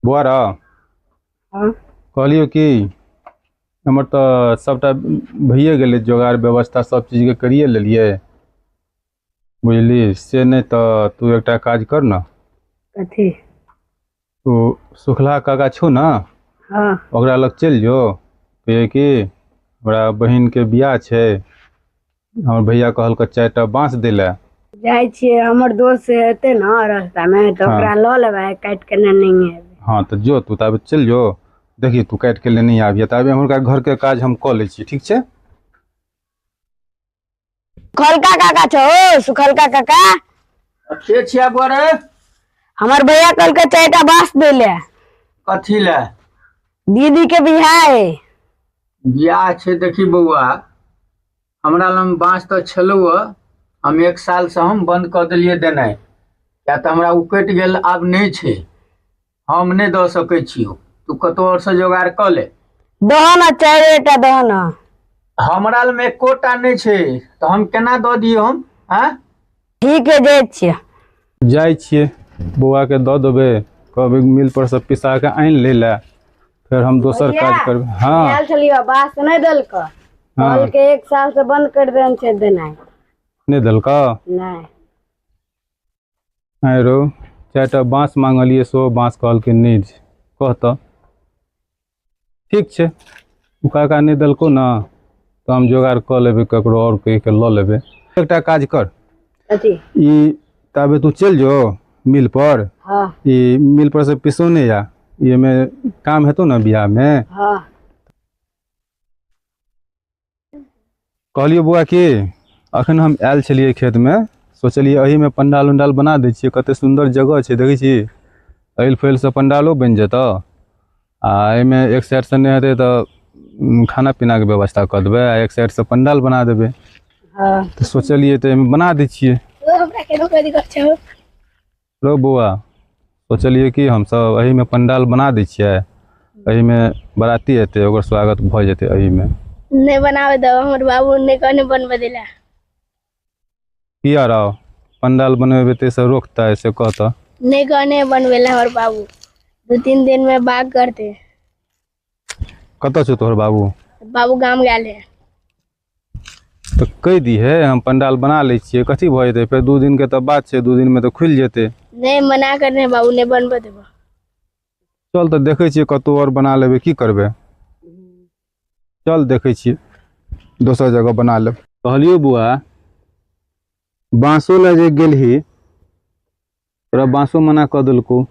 बुआरा हाँ। कहलियो कि हमर तो सबटा भइए गेलै जोगाड़ व्यवस्था सब चीज के करिए लेलिए बुझली से नहीं तो तू एकटा काज कर न। कथी? तू सुखला काका छौ ना हाँ। ओकरा लग चल जो कहे कि हमरा बहिन के बियाह छै हमर भैया कहलक 4टा बाँस दै ले। जाय छियै हमर दोस्त से हेतै ना रास्ता में तो हाँ। ओकरा लऽ लेबै काट के नहीं है। हाँ तो जो तू ताबे चल जो देखी तू काट के लेने आबिए ताबे हुनका घर के काज हम कऽ लै छी ठीक छै। सुखलका काका छौ? सुखलका काका के छिया बोरे? हमर भैया कल के 4टा बाँस दे ले। कथी ले? दीदी के बियाह है। बियाह छै देखी बउआ, हमरा लग बाँस तो छलौ, हम 1 साल से हम बंद कर देलिए देनाइ, या तो हमरा उकटि गेल आब नहीं छै, हम नहीं दऽ सकै छियौ, तू कतौ और से जोगाड़ क ले। दहो ना 4टा दहो ना। हमरा लग एकोटा नहीं छै तो हम केना दऽ दियौ हम? हाँ ठीक है जाइ छियै बौआ के दऽ देबै कहबै मिल पर से पिसा के आनि ले ले फिर हम दोसर काज करबै। हाँ आयल छलियो बाँस नहीं देलक कल के 1 साल से बंद कर देन छै देनाइ। नहीं देलका नहीं आइ रो 4टा बाँस मांगलिए सो बाँस कहलकै नहीं कहता ठीक छै उ काका नहीं देलको ना तो हम जोगाड़ कऽ लेबै ककरो और कहि के लऽ लेबै। एकटा काज कर कथी? ई ताबे तू चल जो मिल पर। हाँ। ई मिल पर से पिसौने या ये में काम हेतौ ना बियाह में। हाँ। कहलियो बुआ कि अखन हम आयल छलिए खेत में सोचलिए अही में पंडाल उंडाल बना दै छियै कते सुंदर जगह छै देखै छी अइल फैल से पंडालो बनि जेतौ आ एमे एक साइड से नहीं हेतै तो खाना पीना के व्यवस्था कर देबै आ एक साइड से पंडाल बना देबै। हाँ। तो सोचलिए तो एमे बना दै छियै। रो बौआ सोचलिए कि हम सब अही में पंडाल बना दै छियै अही में बराती एतै ओकर स्वागत भ जेतै अही में। नहीं बनावे दो हमर बाबू ने कहने बनबे देला। किया रहो पंडाल बनबे ते से रोकता है से कहता नहीं कहने बनवेला हमर बाबू 2-3 दिन में बाग करते। कत छौ तोहर बाबू? बाबू गाम गेल है। तो कह दी है हम पंडाल बना ले छियै कथी भ जेतै फिर 2 दिन के तो बात छै 2 दिन में तो खुल जेतै। नहीं मना करने बाबू ने बनबे देबो। चल तो देखे छियै कतौ और बना लेबै की करबै। चल देखे छियै दोसर जगह बना लेब। कहलियो बुआ बाँसो ले जे गेलही तोरा बाँसो मना कऽ देलको